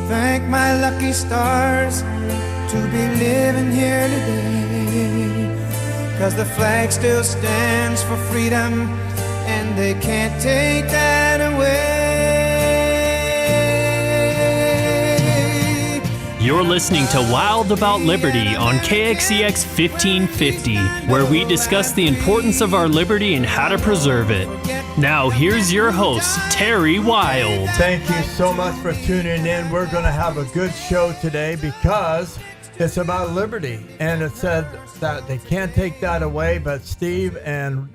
Thank my lucky stars to be living here today. 'Cause the flag still stands for freedom, and they can't take that away. You're listening to Wild About Liberty on KXEX 1550, where we discuss the importance of our liberty and how to preserve it. Now, here's your host, Terry Wild. Thank you so much for tuning in. We're going to have a good show today because it's about liberty. And it said that they can't take that away, but Steve and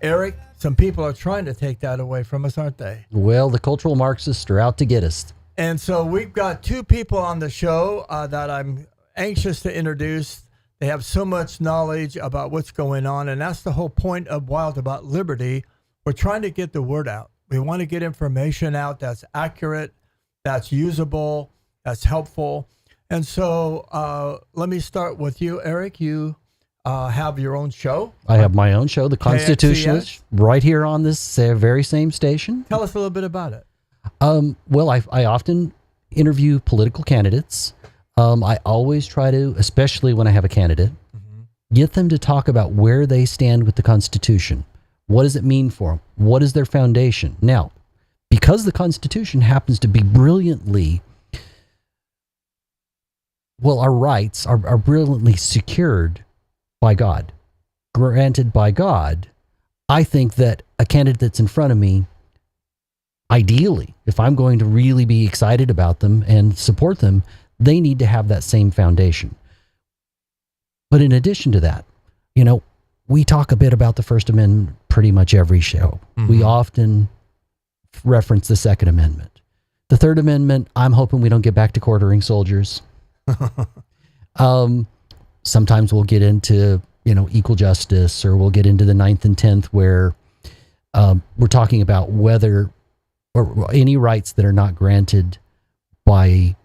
Eric, some people are trying to take that away from us, aren't they? Well, the cultural Marxists are out to get us. And so we've got two people on the show that I'm anxious to introduce. They have so much knowledge about what's going on, and that's the whole point of Wild About Liberty. We're trying to get the word out. We want to get information out that's accurate, that's usable, that's helpful. And so let me start with you, Eric. You have your own show. I have my own show, The Constitutionalist, right here on this very same station. Tell us a little bit about it. Well, I often interview political candidates. I always try to, especially when I have a candidate, get them to talk about where they stand with the Constitution. What does it mean for them? What is their foundation? Now, because the Constitution happens to be brilliantly, well, our rights are brilliantly secured by God, granted by God, I think that a candidate that's in front of me, ideally, if I'm going to really be excited about them and support them, they need to have that same foundation. But in addition to that, you know, we talk a bit about the First Amendment pretty much every show. We often reference the Second Amendment. The Third Amendment, I'm hoping we don't get back to quartering soldiers. Sometimes we'll get into, you know, equal justice, or we'll get into the 9th and 10th where we're talking about whether or any rights that are not granted by,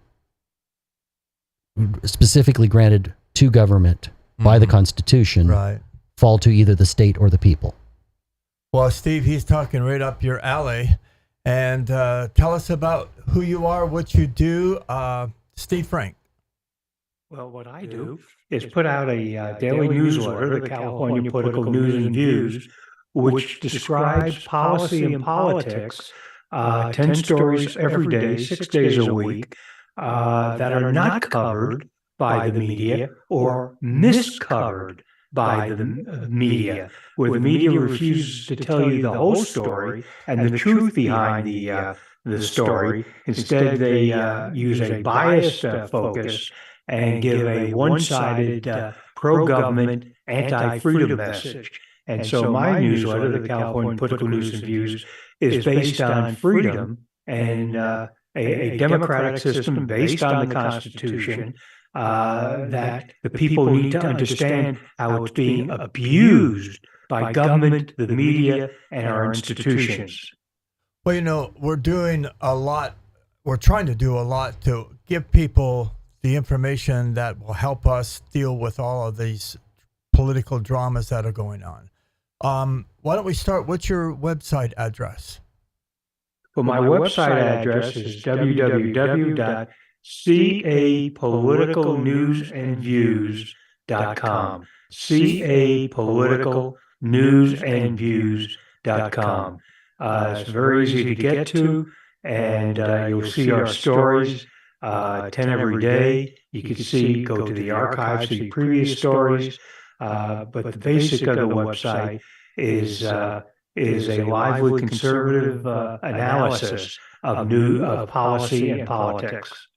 specifically granted to government by the Constitution, Right. fall to either the state or the people. Well, Steve, he's talking right up your alley. And tell us about who you are, what you do. Steve Frank. Well, what I do is put out a daily newsletter, the California Political News and Views, which describes policy and politics, 10 stories every day, 6 days a week, that are not covered by the media or miscovered by the media, where the media refuses to tell you the whole story and the truth behind the story. Instead, they use a biased focus and give a one-sided pro-government, anti-freedom message. And so my newsletter, the California Political News and Views, is based on freedom and a democratic system based on the Constitution, that the people need to understand how it's being abused by government, the media, and our institutions. Well, you know, we're doing a lot. We're trying to do a lot to give people the information that will help us deal with all of these political dramas that are going on. Why don't we start? What's your website address? Well, my website address is www.capoliticalnewsandviews.com. capoliticalnewsandviews.com. It's very easy to get to, and you'll see our stories, 10 every day. You can go to the archives, see previous stories. But the basic of the website is a lively conservative analysis of policy and politics.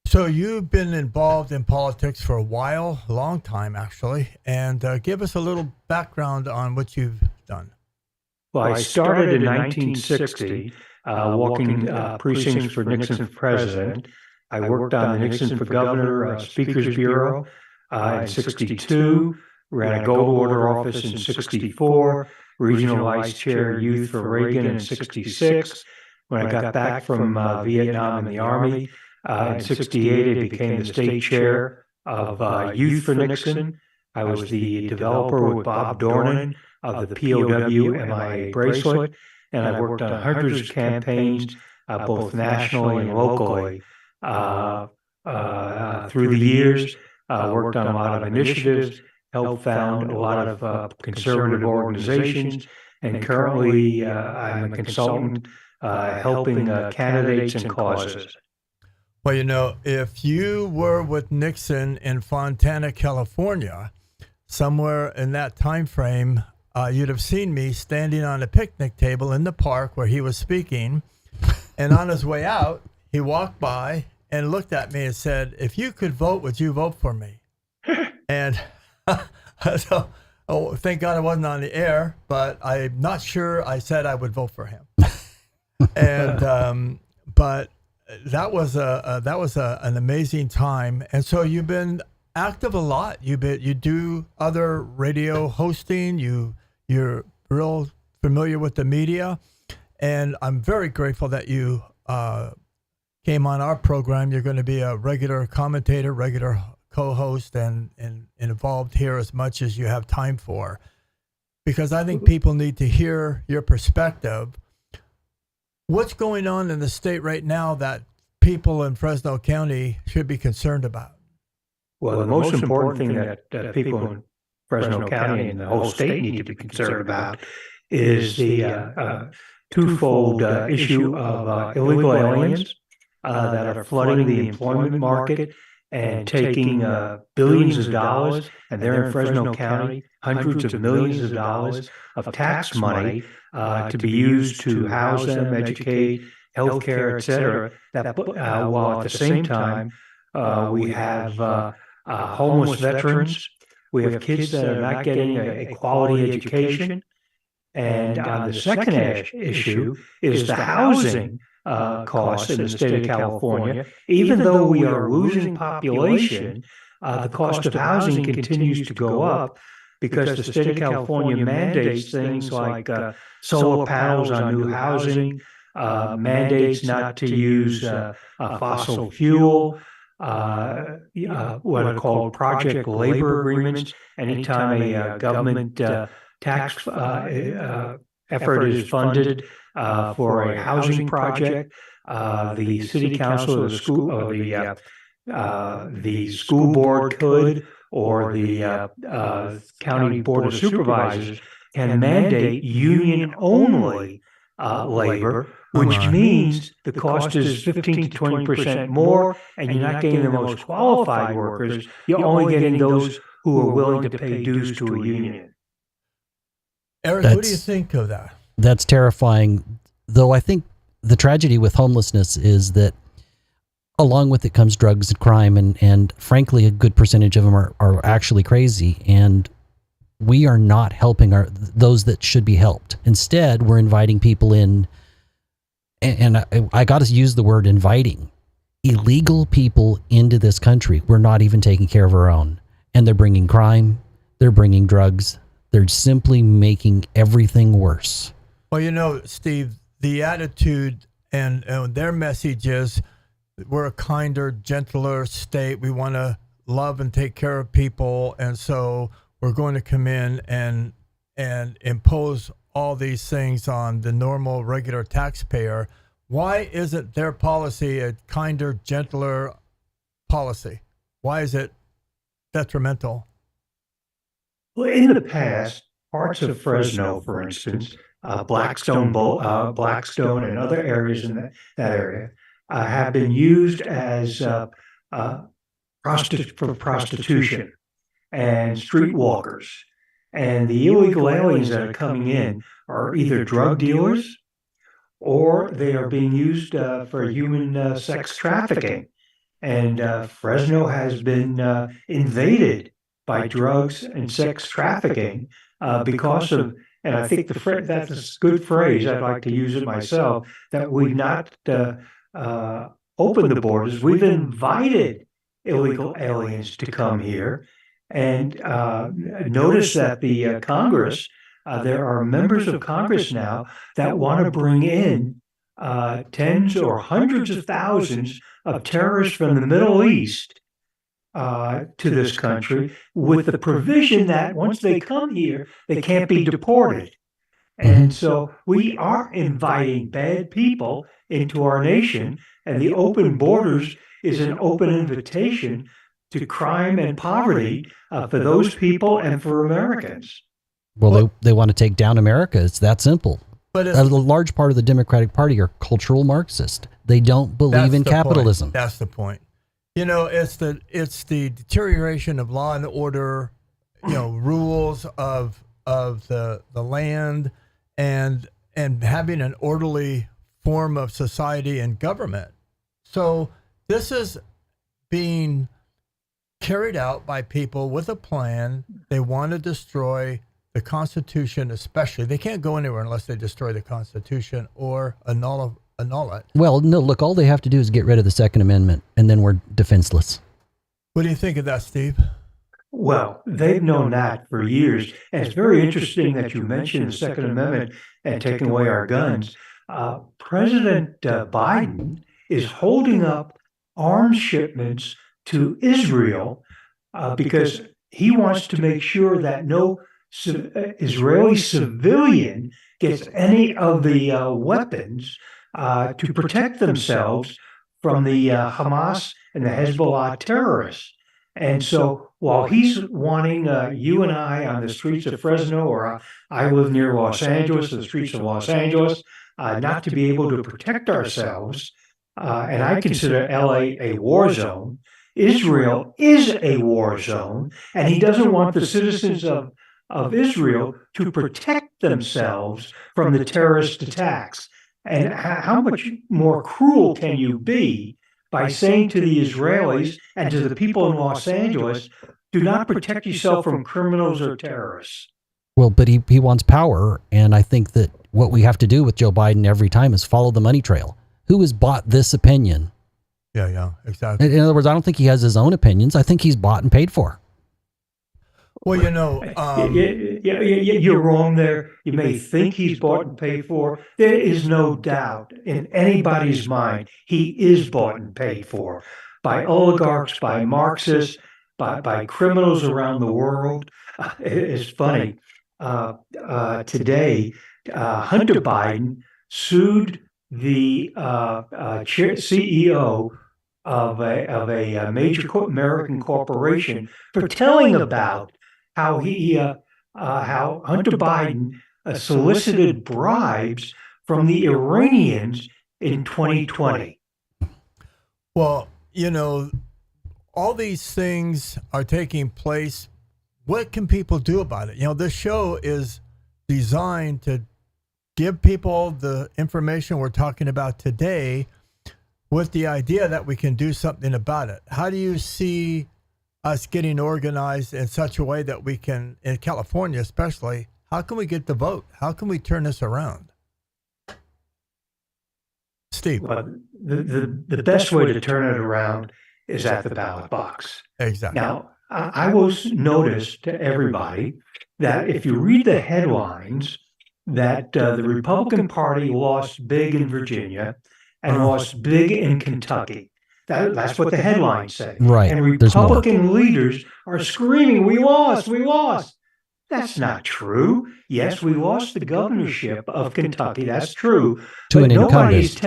So you've been involved in politics for a while, a long time actually, and give us a little background on what you've done. Well, I started in 1960, walking precincts for Nixon for president. I worked on the Nixon for governor Speakers Bureau in 62, ran a gold order office in 64, regional vice chair youth for Reagan in 66. When I got back from Vietnam in the Army, in 68, I became the state chair of youth for Nixon. I was the developer with Bob Dornan of the POW MIA bracelet, and I worked on hundreds of campaigns, both nationally and locally. through the years, worked on a lot of initiatives, helped found a lot of conservative organizations, and currently I'm a consultant helping candidates and causes. Well, you know, if you were with Nixon in Fontana, California, somewhere in that time frame, you'd have seen me standing on a picnic table in the park where he was speaking. And on his way out, he walked by and looked at me and said, "If you could vote, would you vote for me?" And so, thank God I wasn't on the air, but I'm not sure I said I would vote for him. And but that was an amazing time. And so you've been active a lot. You do other radio hosting. You're real familiar with the media, and I'm very grateful that you came on our program. You're going to be a regular commentator, regular co-host, and involved here as much as you have time for, because I think people need to hear your perspective. What's going on in the state right now that people in Fresno County should be concerned about? Well, the most important thing that people in Fresno County and the whole state need to be concerned about is the twofold issue of illegal aliens that are flooding the employment market and taking billions of dollars, and they're in Fresno County, hundreds of millions of dollars of tax money to be used to house them, educate, healthcare, et cetera. While at the same time, we have homeless veterans, we have kids that are not getting a quality education. And the second issue is the housing costs in the state of California. Even though we are losing population, the cost of housing continues to go up because the state of California mandates things like solar panels on new housing, mandates not to use fossil fuel, what are called project labor agreements. Anytime a government tax effort is funded for a housing project, the city council or the school or the school board could, or the county board of supervisors can mandate union only labor, which means the cost is 15 to 20% more, and you're not getting the most qualified workers. You're only getting those who are willing to pay dues to a union. Eric, what do you think of that? That's terrifying. Though I think the tragedy with homelessness is that along with it comes drugs and crime, and frankly, a good percentage of them are actually crazy, and we are not helping those that should be helped. Instead, we're inviting people in, and I got to use the word inviting, illegal people into this country. We're not even taking care of our own, and they're bringing crime, they're bringing drugs, they're simply making everything worse. Well, you know, Steve, the attitude and their message is we're a kinder, gentler state. We want to love and take care of people, and so we're going to come in and impose all these things on the normal, regular taxpayer. Why isn't their policy a kinder, gentler policy? Why is it detrimental? Well, in the past, parts of Fresno, for instance, Blackstone and other areas in that area have been used as for prostitution and streetwalkers. And the illegal aliens that are coming in are either drug dealers or they are being used for human sex trafficking. And Fresno has been invaded by drugs and sex trafficking because of, and I think that's a good phrase, I'd like to use it myself, that we've not opened the borders. We've invited illegal aliens to come here. And notice that the Congress, there are members of Congress now that want to bring in tens or hundreds of thousands of terrorists from the Middle East to this country, with the provision that once they come here, they can't be deported. And so we are inviting bad people into our nation, and the open borders is an open invitation to crime and poverty for those people and for Americans. Well, they want to take down America. It's that simple. But A large part of the Democratic Party are cultural Marxist. They don't believe in capitalism. That's the point. You know, it's the deterioration of law and order, you know, rules of the land, and having an orderly form of society and government. So this is being carried out by people with a plan. They want to destroy the Constitution, especially. They can't go anywhere unless they destroy the Constitution or annul it. Well, no, look, all they have to do is get rid of the Second Amendment, and then we're defenseless. What do you think of that, Steve? Well, they've known that for years. And it's very interesting that you mentioned the Second Amendment and taking away our guns. President Biden is holding up arms shipments to Israel because he wants to make sure that no Israeli civilian gets any of the weapons to protect themselves from the Hamas and the Hezbollah terrorists. And so while he's wanting you and I on the streets of Fresno, or I live near Los Angeles, the streets of Los Angeles, not to be able to protect ourselves, and I consider LA a war zone, Israel is a war zone, and he doesn't want the citizens of Israel to protect themselves from the terrorist attacks. And how much more cruel can you be by saying to the Israelis and to the people in Los Angeles, do not protect yourself from criminals or terrorists? Well, but he wants power, and I think that what we have to do with Joe Biden every time is follow the money trail. Who has bought this opinion? Yeah, exactly. In other words, I don't think he has his own opinions. I think he's bought and paid for. Well, you know, you're wrong there. You may think he's bought and paid for. There is no doubt in anybody's mind he is bought and paid for by oligarchs, by Marxists, by criminals around the world. It's funny. Today, Hunter Biden sued the CEO of a major American corporation for telling about how how Hunter Biden solicited bribes from the Iranians in 2020. Well, you know, all these things are taking place. What can people do about it? You know, this show is designed to give people the information we're talking about today with the idea that we can do something about it. How do you see us getting organized in such a way that we can, in California especially, how can we get the vote? How can we turn this around? Steve. Well, the best way to turn it around is at the ballot box. Exactly. Now, I will notice to everybody that if you read the headlines, that the Republican Party lost big in Virginia and lost big in Kentucky. That's what the headlines say. Right. And Republican leaders are screaming, we lost, we lost. That's not true. Yes, we lost the governorship of Kentucky. That's true. To an incumbent.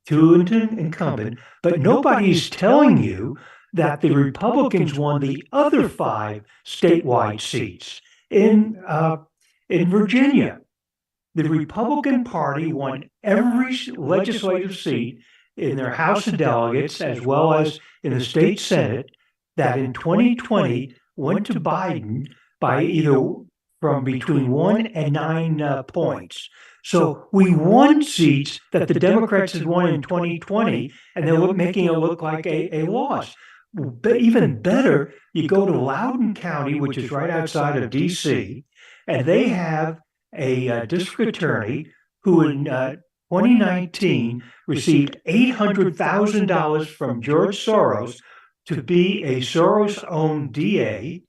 To an incumbent. But nobody's telling you that the Republicans won the other 5 statewide seats in Virginia. The Republican Party won every legislative seat in their House of Delegates, as well as in the state Senate, that in 2020 went to Biden by either from between 1 and 9 points. So we won seats that the Democrats had won in 2020, and they're making it look like a loss. But even better, you go to Loudoun County, which is right outside of D.C., and they have a district attorney who in 2019 received $800,000 from George Soros to be a Soros-owned DA.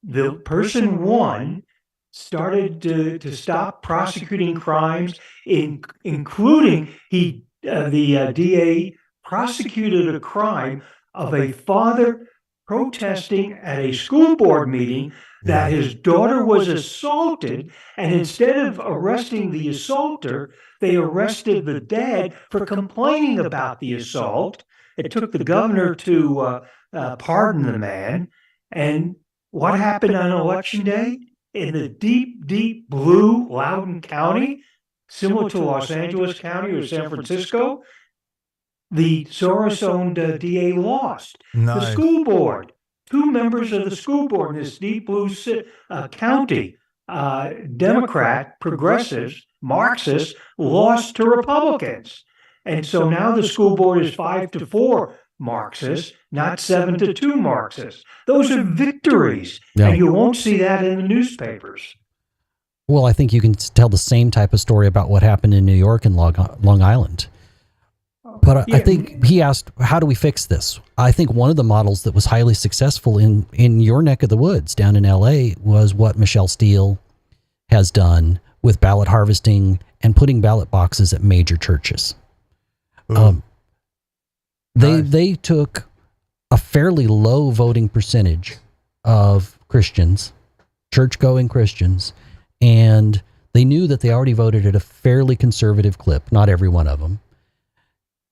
The person won, started to stop prosecuting crimes, including the DA prosecuted a crime of a father protesting at a school board meeting that his daughter was assaulted, and instead of arresting the assaulter, they arrested the dad for complaining about the assault. It took the governor to pardon the man. And what happened on election day? In the deep, deep blue Loudoun County, similar to Los Angeles County or San Francisco, the Soros-owned DA lost. Nice. The school board, 2 members of the school board in this deep blue county, Democrat, progressives, Marxists, lost to Republicans. And so now the school board is 5-4 Marxists, not 7-2 Marxists. Those are victories. Yeah. And you won't see that in the newspapers. Well, I think you can tell the same type of story about what happened in New York and Long Island. But I think he asked, how do we fix this? I think one of the models that was highly successful in your neck of the woods down in LA was what Michelle Steele has done with ballot harvesting and putting ballot boxes at major churches. Nice. They took a fairly low voting percentage of Christians, church-going Christians, and they knew that they already voted at a fairly conservative clip, not every one of them.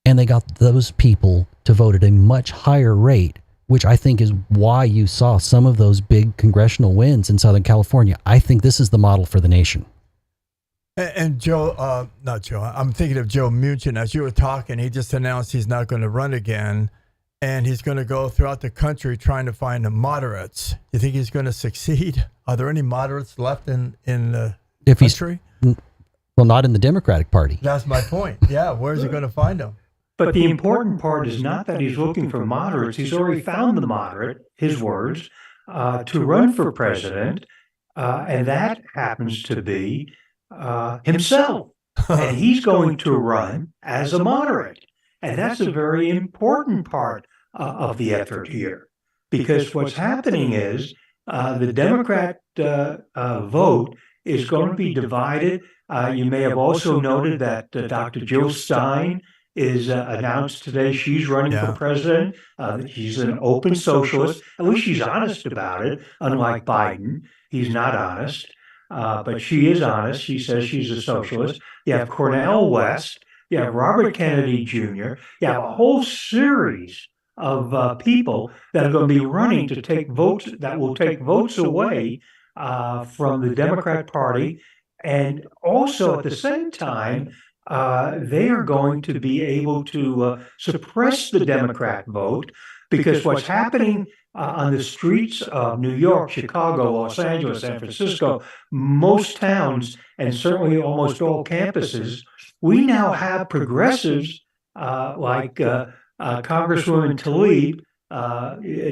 And they got those people to vote at a much higher rate, which I think is why you saw some of those big congressional wins in Southern California. I think this is the model for the nation. And Joe, not Joe, I'm thinking of Joe Munchin. As you were talking, he just announced he's not going to run again, and he's going to go throughout the country trying to find the moderates. Do you think he's going to succeed? Are there any moderates left in the country? Well, not in the Democratic Party. That's my point. Yeah, where's he going to find them? But the important part is not that he's looking for moderates. He's already found the moderate, his words, to run for president. And that happens to be himself. And he's going to run as a moderate. And that's a very important part of the effort here. Because what's happening is the Democrat vote is going to be divided. You may have also noted that Dr. Jill Stein is announced today she's running for president. She's an open socialist. At least she's honest about it, unlike Biden. He's not honest, but she is honest. She says she's a socialist. You have Cornel West. You have Robert Kennedy Jr. You have a whole series of people that are going to be running to take votes, that will take votes away from the Democrat Party. And also at the same time, they are going to be able to suppress the Democrat vote, because what's happening on the streets of New York, Chicago, Los Angeles, San Francisco, most towns, and certainly almost all campuses, we now have progressives like Congresswoman Tlaib,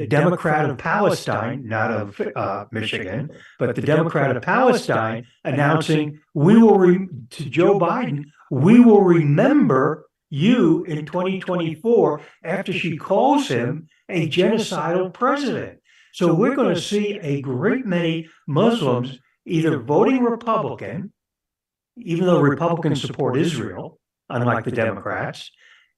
Democrat of Palestine, not of Michigan, but the Democrat of Palestine, announcing to Joe Biden, we will remember you in 2024, after she calls him a genocidal president. So we're going to see a great many Muslims either voting Republican, even though Republicans support Israel, unlike the Democrats,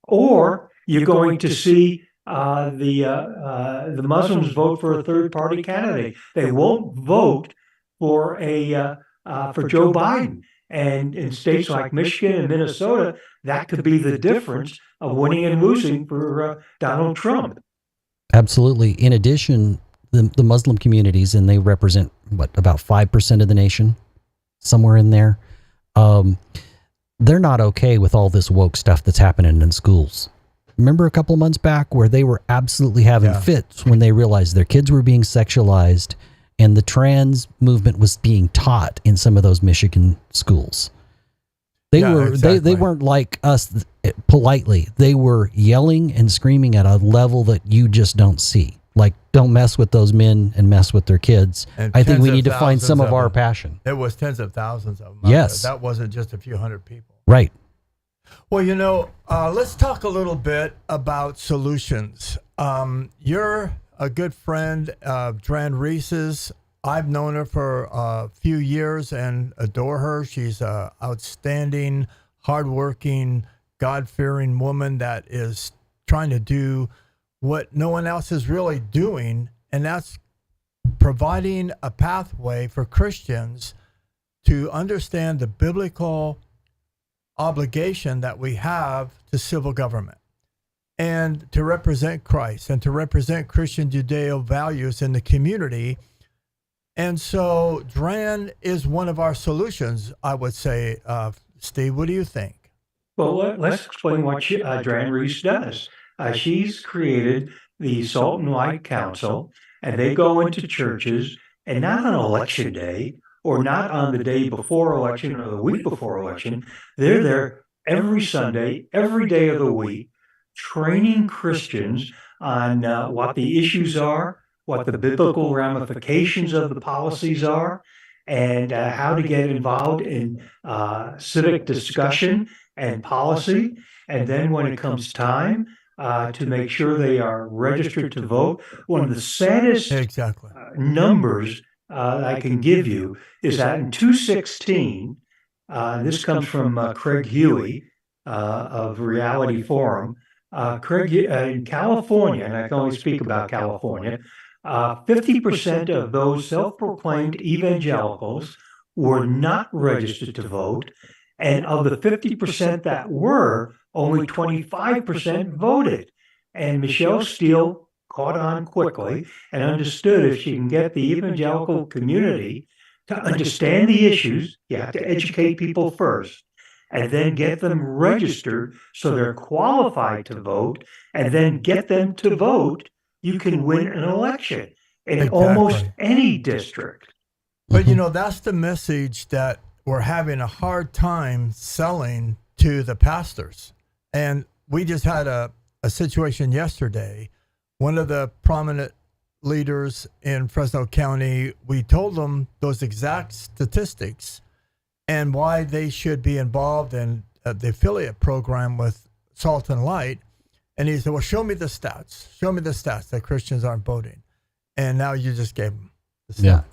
or you're going to see the Muslims vote for a third-party candidate. They won't vote for Joe Biden. And in states like Michigan and Minnesota, that could be the difference of winning and losing for Donald Trump. Absolutely. In addition, the Muslim communities, and they represent, about 5% of the nation, somewhere in there, they're not okay with all this woke stuff that's happening in schools. Remember a couple of months back where they were absolutely having fits when they realized their kids were being sexualized and the trans movement was being taught in some of those Michigan schools. They weren't like us politely. They were yelling and screaming at a level that you just don't see. Like, don't mess with those men and mess with their kids. And I think we need to find some of our passion. It was tens of thousands of them. Yes. That wasn't just a few hundred people. Right. Well, let's talk a little bit about solutions. You're a good friend of Dran Reese's. I've known her for a few years and adore her. She's an outstanding, hardworking, God-fearing woman that is trying to do what no one else is really doing, and that's providing a pathway for Christians to understand the biblical obligation that we have to civil government and to represent Christ and to represent Christian Judeo values in the community. And so DRAN is one of our solutions, I would say. Steve, what do you think? Well, let's explain what DRAN Reese does. She's created the Salt and Light Council, and they go into churches, and not on election day or not on the day before election or the week before election. They're there every Sunday, every day of the week, training Christians on what the issues are, what the biblical ramifications of the policies are, and how to get involved in civic discussion and policy. And then when it comes time to make sure they are registered to vote, one of the saddest numbers I can give you is that in 2016, this comes from Craig Huey of Reality Forum, Craig, in California, and I can only speak about California, 50% of those self-proclaimed evangelicals were not registered to vote, and of the 50% that were, only 25% voted. And Michelle Steele caught on quickly and understood if she can get the evangelical community to understand the issues, you have to educate people first, and then get them registered so they're qualified to vote, and then get them to vote, you can win an election in almost any district. But, that's the message that we're having a hard time selling to the pastors. And we just had a situation yesterday. One of the prominent leaders in Fresno County, we told them those exact statistics and why they should be involved in the affiliate program with Salt and Light. And he said, well, show me the stats. Show me the stats that Christians aren't voting. And now you just gave him the stats. Yeah.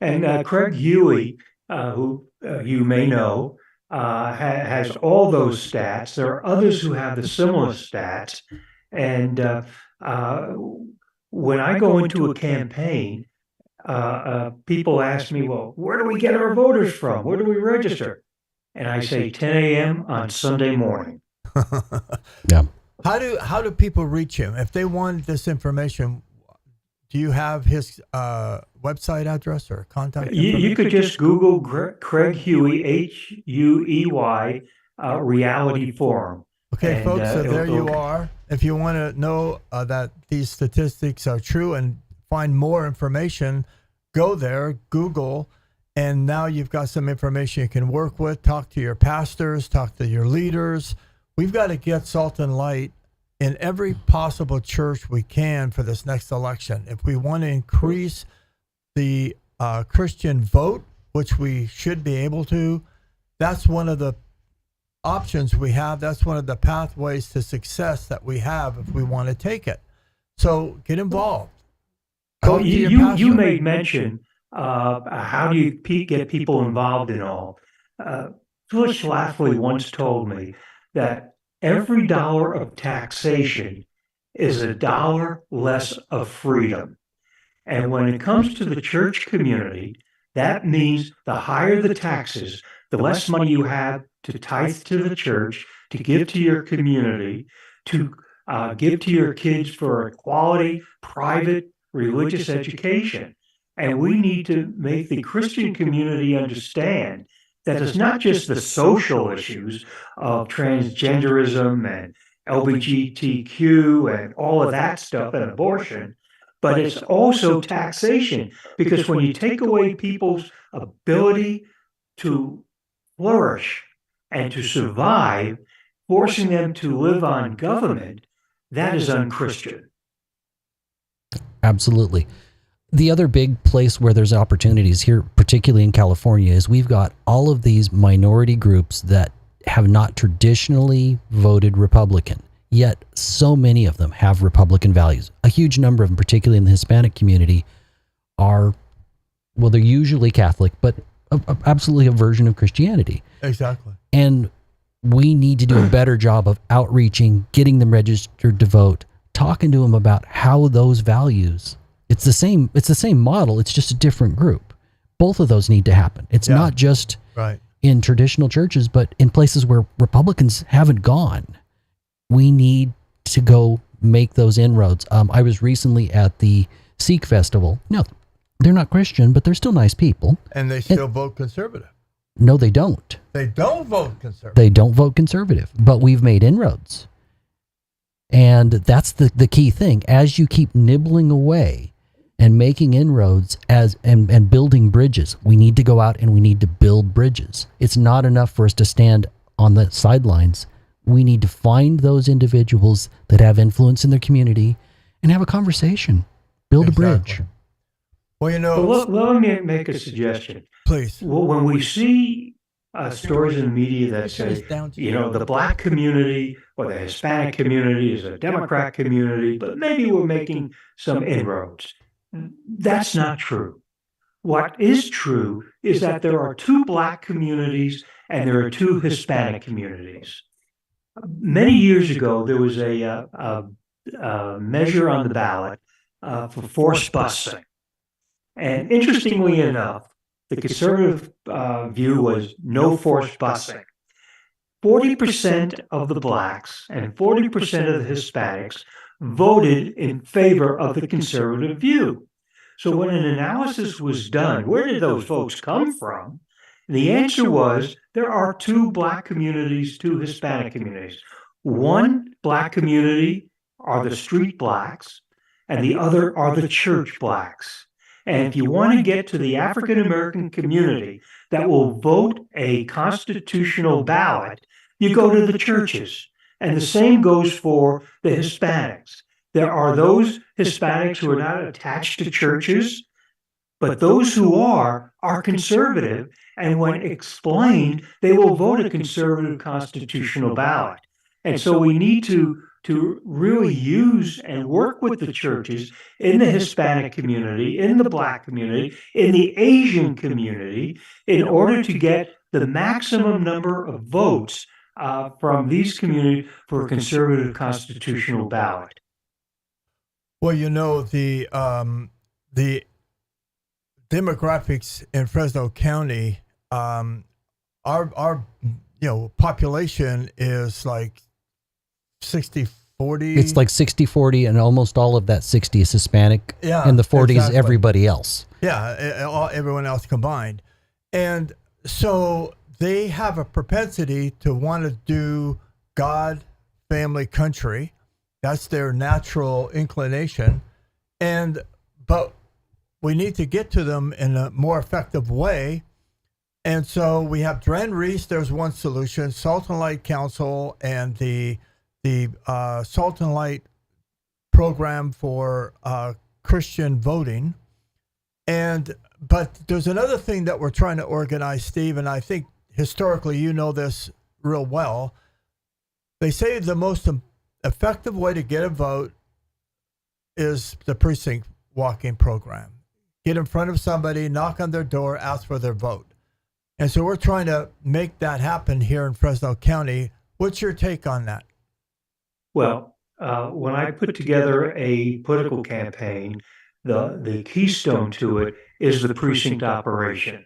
And Craig Huey, who you may know, has all those stats. There are others who have the similar stats. And when I go into a campaign, people ask me, well, where do we get our voters from? Where do we register? And I say 10 a.m. on Sunday morning. Yeah. How do people reach him? If they want this information, do you have his website address or contact information? You could just Google Craig Huey, Huey, Reality Forum. Okay, folks, so there you are. If you want to know that these statistics are true and find more information, go there, Google, and now you've got some information you can work with. Talk to your pastors, talk to your leaders. We've got to get Salt and Light in every possible church we can for this next election. If we want to increase the Christian vote, which we should be able to, that's one of the options we have. That's one of the pathways to success that we have if we want to take it. So get involved. Well, you made mention how do you get people involved in all. Phyllis Schlafly once told me that every dollar of taxation is a dollar less of freedom. And when it comes to the church community, that means the higher the taxes, the less money you have to tithe to the church, to give to your community, to give to your kids for a quality, private, religious education. And we need to make the Christian community understand that it's not just the social issues of transgenderism and LGBTQ and all of that stuff and abortion, but it's also taxation. Because when you take away people's ability to flourish and to survive, forcing them to live on government, that is unchristian. Absolutely. The other big place where there's opportunities here, particularly in California, is we've got all of these minority groups that have not traditionally voted Republican, yet so many of them have Republican values. A huge number of them, particularly in the Hispanic community, are, well, they're usually Catholic, but absolutely a version of Christianity. Exactly. And we need to do a better job of outreaching, getting them registered to vote, talking to them about how those values, it's the same model, it's just a different group. Both of those need to happen. It's not just right in traditional churches, but in places where Republicans haven't gone. We need to go make those inroads. I was recently at the Sikh festival. No, they're not Christian, but they're still nice people. and they still vote conservative. No, they don't. They don't vote conservative. They don't vote conservative, but we've made inroads. And that's the key thing. As you keep nibbling away and making inroads and building bridges, we need to go out and we need to build bridges. It's not enough for us to stand on the sidelines. We need to find those individuals that have influence in their community and have a conversation. Build a bridge. Well, you know, Well, let me make a suggestion. please. Well, when we see stories in the media that say, the black community or the Hispanic community is a Democrat community, but maybe we're making some inroads. That's not true. What is true is that there are two black communities and there are two Hispanic communities. Many years ago, there was a measure on the ballot for forced busing. And interestingly enough, the conservative view was no forced busing. 40% of the blacks and 40% of the Hispanics voted in favor of the conservative view. So when an analysis was done, where did those folks come from? The answer was there are two black communities, two Hispanic communities. One black community are the street blacks, and the other are the church blacks. And if you want to get to the African American community that will vote a constitutional ballot, you go to the churches. And the same goes for the Hispanics. There are those Hispanics who are not attached to churches, but those who are conservative. And when explained, they will vote a conservative constitutional ballot. And so we need to really use and work with the churches in the Hispanic community, in the black community, in the Asian community, in order to get the maximum number of votes from these communities for a conservative constitutional ballot. Well, you know, the demographics in Fresno County, our population is like 60-40. It's like 60-40, and almost all of that 60 is Hispanic, and the 40 is everybody else. Yeah, everyone else combined. And so they have a propensity to want to do God, family, country. That's their natural inclination. But we need to get to them in a more effective way. And so we have Dren Reese, there's one solution, Salt and Light Council, and the Salt and Light program for Christian voting. But there's another thing that we're trying to organize, Steve, and I think historically you know this real well. They say the most effective way to get a vote is the precinct walking program. Get in front of somebody, knock on their door, ask for their vote. And so we're trying to make that happen here in Fresno County. What's your take on that? Well, when I put together a political campaign, the keystone to it is the precinct operation.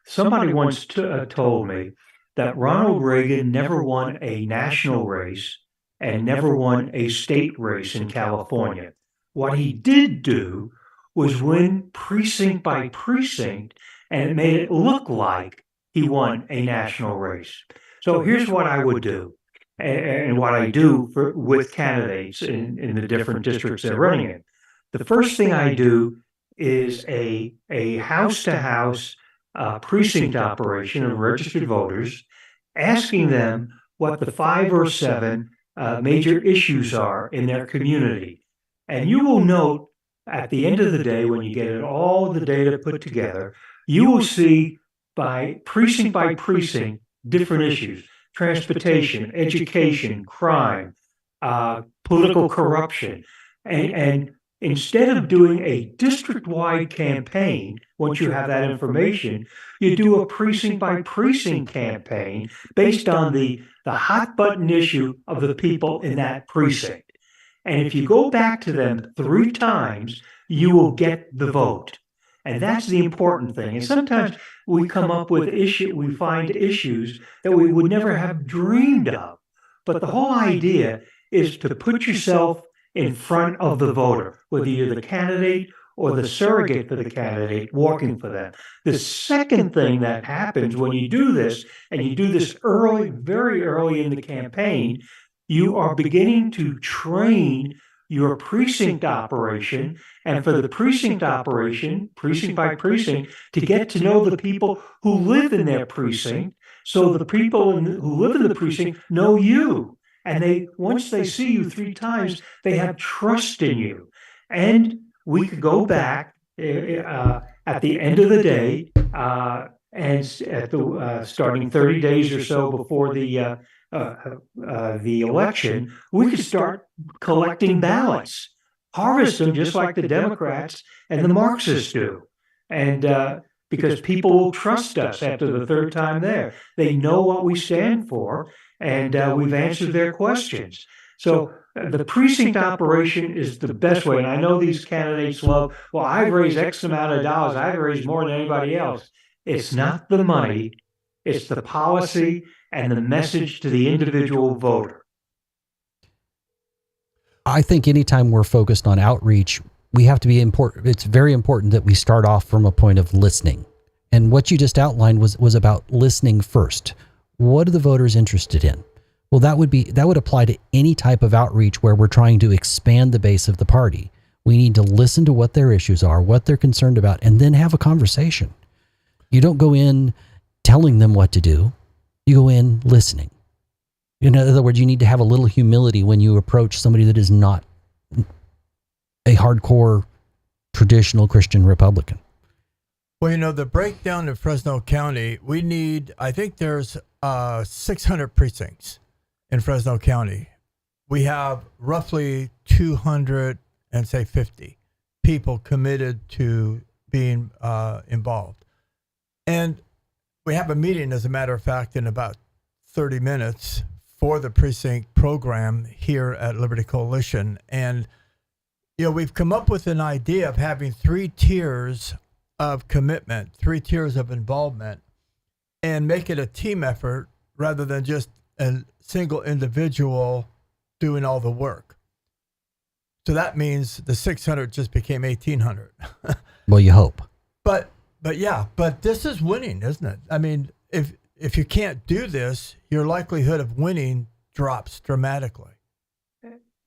Somebody once told me that Ronald Reagan never won a national race and never won a state race in California. What he did do was win precinct by precinct, and it made it look like he won a national race. So here's what I would do. And what I do with candidates in the different districts they're running in. The first thing I do is a house-to-house precinct operation of registered voters, asking them what the 5 or 7 major issues are in their community. And you will note at the end of the day, when you get all the data put together, you will see by precinct, different issues. Transportation, education, crime, political corruption. And instead of doing a district-wide campaign, once you have that information, you do a precinct by precinct campaign based on the the hot button issue of the people in that precinct. And if you go back to them 3 times, you will get the vote. And that's the important thing. And sometimes we come up with we find issues that we would never have dreamed of. But the whole idea is to put yourself in front of the voter, whether you're the candidate or the surrogate for the candidate working for them. The second thing that happens when you do this, and you do this early, very early in the campaign, you are beginning to train your precinct operation, and for the precinct operation, precinct by precinct, to get to know the people who live in their precinct, so the people who live in the precinct know you. And once they see you 3 times, they have trust in you. And we could go back at the end of the day, and starting 30 days or so before the election, we could start collecting ballots, harvest them just like the Democrats and the Marxists do. And because people will trust us after the 3rd time there. They know what we stand for, and we've answered their questions. So the precinct operation is the best way. And I know these candidates love, well, I've raised X amount of dollars. I've raised more than anybody else. It's not the money. It's the policy and the message to the individual voter. I think anytime we're focused on outreach, we have to be important. It's very important that we start off from a point of listening. And what you just outlined was about listening first. What are the voters interested in? Well, that would apply to any type of outreach where we're trying to expand the base of the party. We need to listen to what their issues are, what they're concerned about, and then have a conversation. You don't go in telling them what to do. You go in listening. In other words, you need to have a little humility when you approach somebody that is not a hardcore traditional Christian Republican. Well, the breakdown in Fresno County, I think there's 600 precincts in Fresno County. We have roughly 250 people committed to being involved. And we have a meeting, as a matter of fact, in about 30 minutes for the precinct program here at Liberty Coalition. And, we've come up with an idea of having 3 tiers of commitment, 3 tiers of involvement, and make it a team effort rather than just a single individual doing all the work. So that means the 600 just became 1,800. Well, you hope. But this is winning, isn't it? I mean, if you can't do this, your likelihood of winning drops dramatically.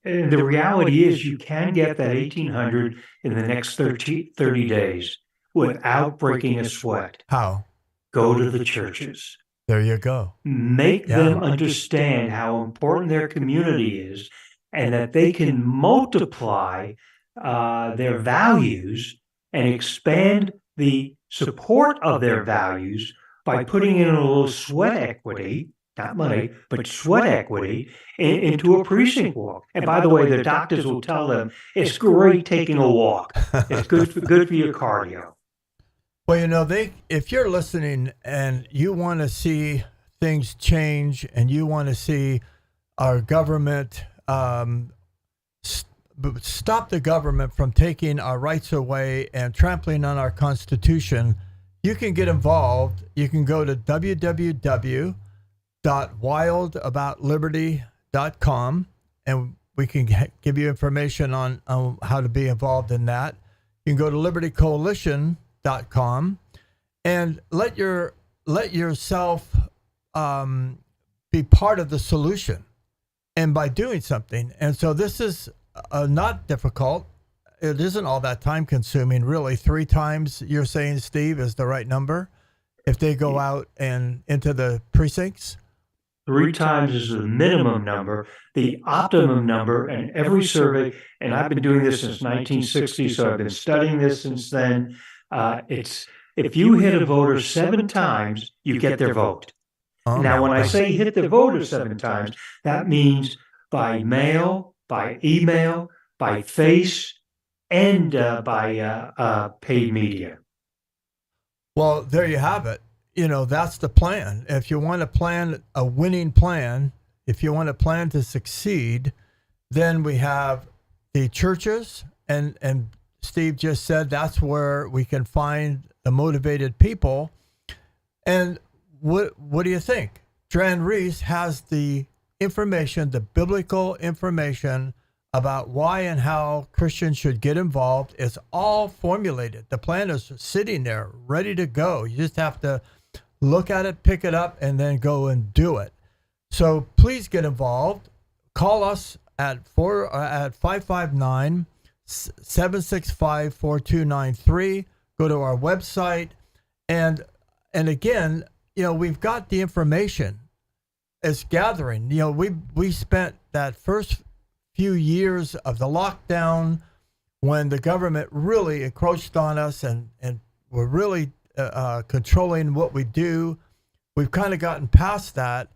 And the reality is you can get that 1,800 in the next 30 days without breaking a sweat. How? Go to the churches. There you go. Make them understand how important their community is, and that they can multiply their values and expand the support of their values by putting in a little sweat equity, not money, but sweat equity into a precinct walk. And by the way, the doctors will tell them it's great taking a walk. It's good for your cardio. Well, if you're listening and you want to see things change and you want to see our government stop the government from taking our rights away and trampling on our Constitution, you can get involved. You can go to www.wildaboutliberty.com and we can give you information on how to be involved in that. You can go to libertycoalition.com and let yourself be part of the solution, and by doing something. And so this is not difficult. It isn't all that time consuming, really. 3 times, you're saying, Steve, is the right number if they go out and into the precincts? 3 times is the minimum number. The optimum number, and every survey, and I've been doing this since 1960, so I've been studying this since then. It's if you hit a voter 7 times, you get their vote. Now, when I say hit the voter 7 times, that means by mail, by email, by face, and by paid media. Well, there you have it. that's the plan. If you want to plan a winning plan, if you want to plan to succeed, then we have the churches, and Steve just said that's where we can find the motivated people. And what do you think? Dran Reese has the information, the biblical information about why and how Christians should get involved. It's all formulated. The plan is sitting there, ready to go. You just have to look at it, pick it up, and then go and do it. So please get involved. Call us at 559-765-4293. Go to our website. And again, we've got the information. It's gathering. We spent that first few years of the lockdown when the government really encroached on us and were really controlling what we do. We've kind of gotten past that,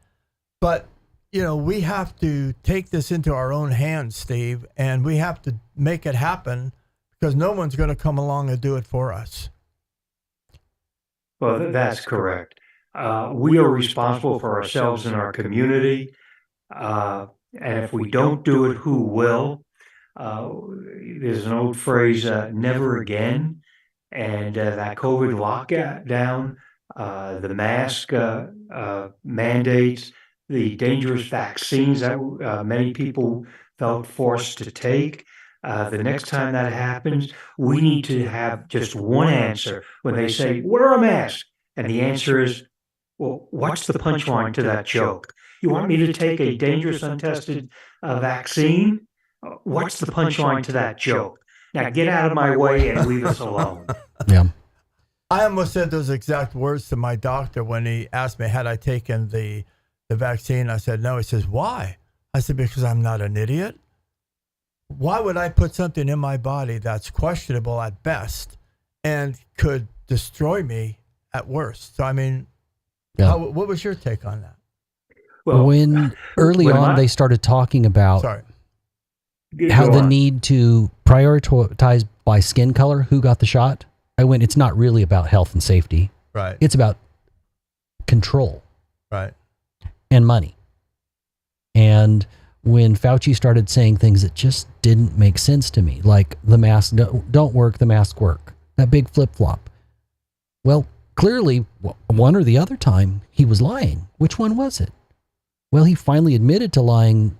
but we have to take this into our own hands, Steve, and we have to make it happen because no one's going to come along and do it for us. Well, that's correct. We are responsible for ourselves and our community. And if we don't do it, who will? There's an old phrase, never again. And that COVID lockdown, the mask mandates, the dangerous vaccines that many people felt forced to take. The next time that happens, we need to have just one answer when they say, wear a mask. And the answer is, well, what's the punchline to that joke? You want me to take a dangerous, untested vaccine? What's the punchline to that joke? Now get out of my way and leave us alone. Yeah. I almost said those exact words to my doctor when he asked me, had I taken the vaccine? I said, no. He says, why? I said, because I'm not an idiot. Why would I put something in my body that's questionable at best and could destroy me at worst? So, I mean, what was your take on that? Well, when early on they started talking about how the need to prioritize by skin color, who got the shot, I went, it's not really about health and safety. Right. It's about control. Right. And money. And when Fauci started saying things that just didn't make sense to me, like the mask don't work, the mask work, that big flip-flop. Well, clearly, one or the other time, he was lying. Which one was it? Well, he finally admitted to lying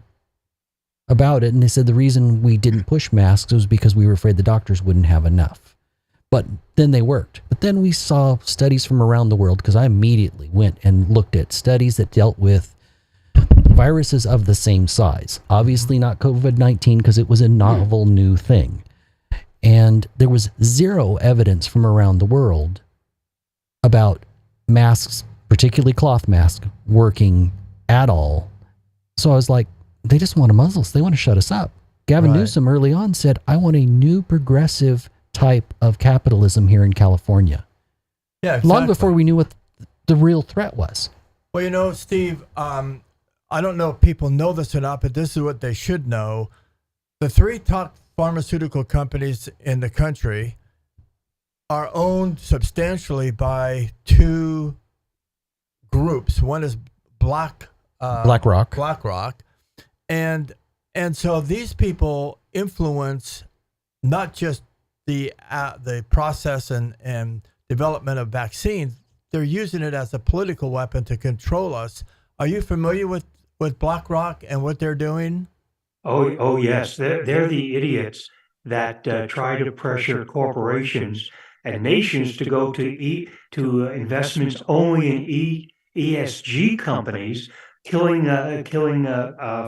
about it, and he said the reason we didn't push masks was because we were afraid the doctors wouldn't have enough. But then they worked. But then we saw studies from around the world, because I immediately went and looked at studies that dealt with viruses of the same size. Obviously not COVID-19, because it was a novel new thing. And there was zero evidence from around the world about masks, particularly cloth masks, working at all. So I was like, they just want to muzzle us. They want to shut us up. Gavin Newsom early on said, I want a new progressive type of capitalism here in California. Yeah, exactly. Long before we knew what the real threat was. Well, Steve, I don't know if people know this or not, but this is what they should know. The 3 top pharmaceutical companies in the country are owned substantially by 2 groups. One is BlackRock. And so these people influence not just the process and development of vaccines. They're using it as a political weapon to control us. Are you familiar with BlackRock and what they're doing? Oh yes. They're the idiots that try to pressure corporations and nations to go to investments only in ESG companies, killing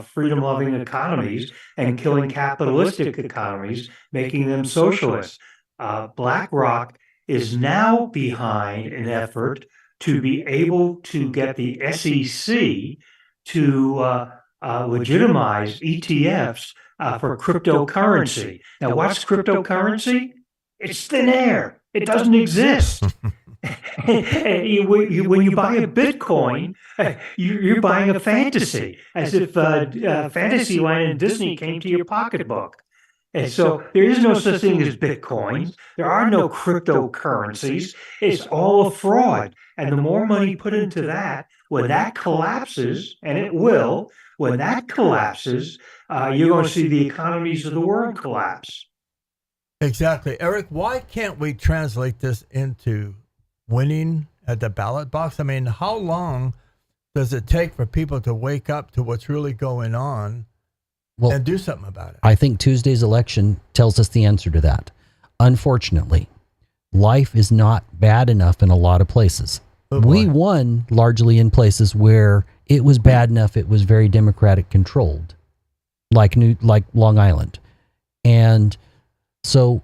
freedom-loving economies and killing capitalistic economies, making them socialists. BlackRock is now behind an effort to be able to get the SEC to legitimize ETFs for cryptocurrency. Now, what's cryptocurrency? It's thin air. It doesn't exist. When you buy a Bitcoin, you're buying a fantasy, as if Fantasyland and Disney came to your pocketbook. And so there is no such thing as Bitcoin. There are no cryptocurrencies. It's all a fraud. And the more money put into that, when that collapses, and it will, when that collapses, you're going to see the economies of the world collapse. Exactly. Eric, why can't we translate this into winning at the ballot box? I mean, how long does it take for people to wake up to what's really going on and do something about it? I think Tuesday's election tells us the answer to that. Unfortunately, life is not bad enough in a lot of places. We won largely in places where it was bad enough it was very Democratic controlled, like Long Island. And so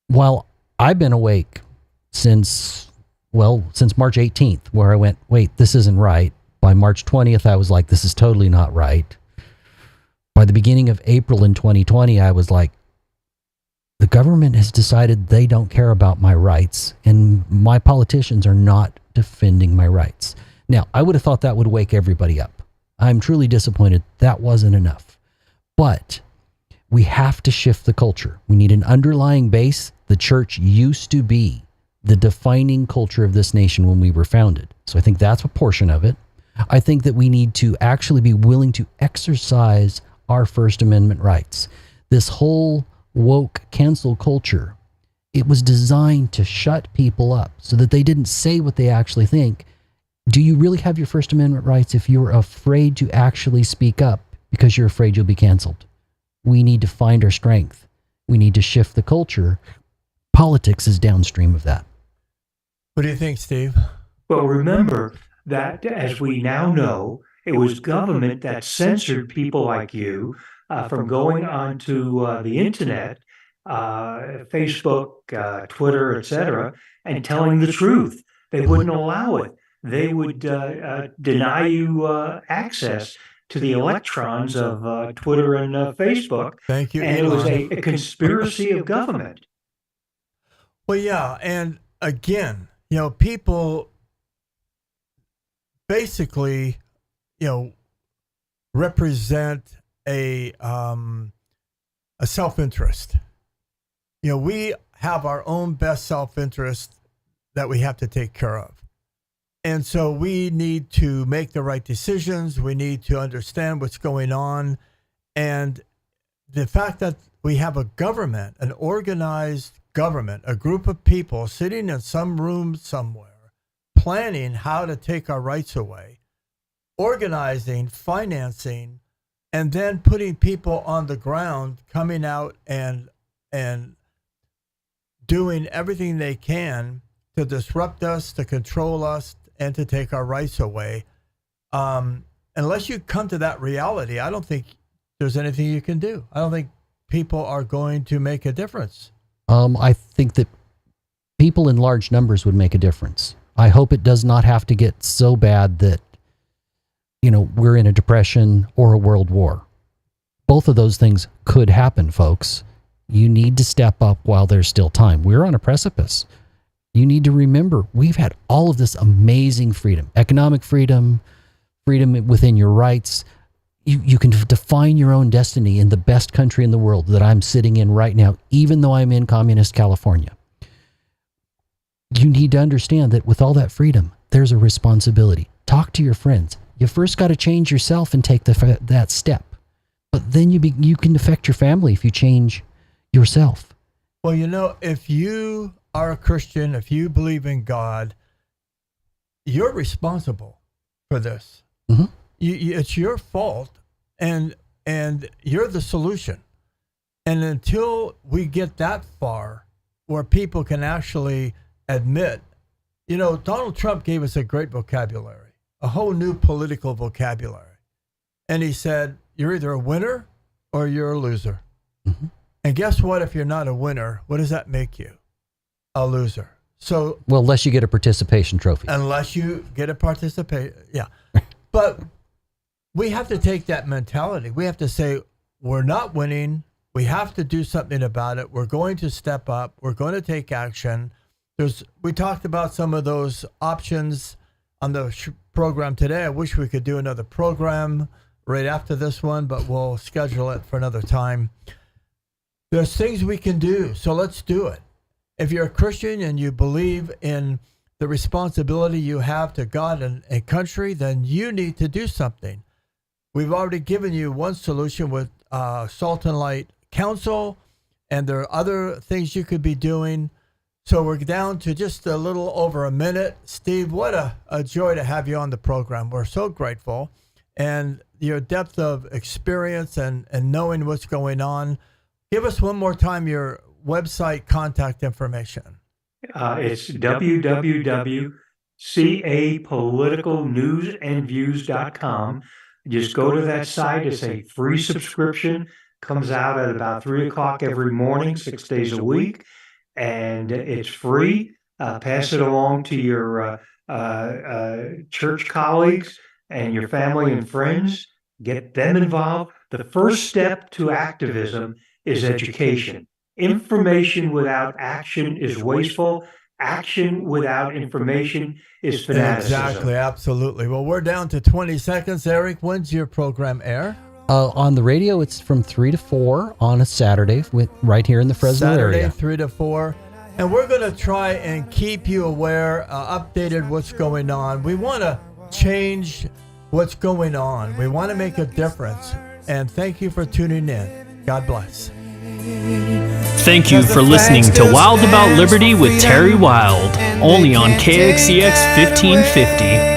while I've been awake since March 18th, where I went, wait, this isn't right. By March 20th, I was like, this is totally not right. By the beginning of April in 2020, I was like, the government has decided they don't care about my rights, and my politicians are not defending my rights. Now, I would have thought that would wake everybody up. I'm truly disappointed that wasn't enough. But we have to shift the culture. We need an underlying base. The church used to be the defining culture of this nation when we were founded. So I think that's a portion of it. I think that we need to actually be willing to exercise our First Amendment rights. This whole woke cancel culture, it was designed to shut people up so that they didn't say what they actually think. Do you really have your First Amendment rights if you're afraid to actually speak up because you're afraid you'll be canceled? We need to find our strength. We need to shift the culture. Politics is downstream of that. What do you think, Steve? Well, remember that, as we now know, it was government that censored people like you from going onto the internet, Facebook, Twitter, etc., and telling the truth. They wouldn't allow it. They would deny you access to the electrons of Twitter and Facebook. Thank you, and Elon. it was a conspiracy of government. Well, yeah, and again, people basically, represent a self-interest. We have our own best self-interest that we have to take care of. And so we need to make the right decisions. We need to understand what's going on. And the fact that we have a government, an organized government, a group of people sitting in some room somewhere, planning how to take our rights away, organizing, financing, and then putting people on the ground coming out and doing everything they can to disrupt us, to control us, and to take our rights away. Unless you come to that reality, I don't think there's anything you can do. I don't think people are going to make a difference. I think that people in large numbers would make a difference. I hope it does not have to get so bad that, we're in a depression or a world war. Both of those things could happen, folks. You need to step up while there's still time. We're on a precipice. You need to remember, we've had all of this amazing freedom, economic freedom, freedom within your rights. You can define your own destiny in the best country in the world that I'm sitting in right now, even though I'm in communist California. You need to understand that with all that freedom, there's a responsibility. Talk to your friends. You first got to change yourself and take that step. But then you can affect your family if you change yourself. Well, if you are a Christian, if you believe in God, you're responsible for this. Mm-hmm. It's your fault, and you're the solution. And until we get that far, where people can actually admit, Donald Trump gave us a great vocabulary, a whole new political vocabulary, and he said, "You're either a winner or you're a loser." Mm-hmm. And guess what? If you're not a winner, what does that make you? A loser. So, well, unless you get a participation trophy. Unless you get a participation, yeah. But we have to take that mentality. We have to say, we're not winning. We have to do something about it. We're going to step up. We're going to take action. We talked about some of those options on the program today. I wish we could do another program right after this one, but we'll schedule it for another time. There's things we can do, so let's do it. If you're a Christian and you believe in the responsibility you have to God and country, then you need to do something. We've already given you one solution with Salt and Light Council, and there are other things you could be doing. So we're down to just a little over a minute. Steve, what a joy to have you on the program. We're so grateful. And your depth of experience and knowing what's going on. Give us one more time your website contact information. It's www.capoliticalnewsandviews.com. Just go to that site. It's a free subscription. Comes out at about 3 o'clock every morning, 6 days a week. And it's free. Pass it along to your church colleagues and your family and friends. Get them involved. The first step to activism is education. Information without action is wasteful. Action without information is fanaticism. Exactly, absolutely. Well, we're down to 20 seconds. Eric, when's your program air? On the radio, it's from 3 to 4 on a Saturday, right here in the Fresno area. Saturday, 3 to 4. And we're going to try and keep you aware, updated what's going on. We want to change what's going on. We want to make a difference. And thank you for tuning in. God bless. Thank you for listening to Wild About Liberty with Terry Wild, only on KXEX 1550.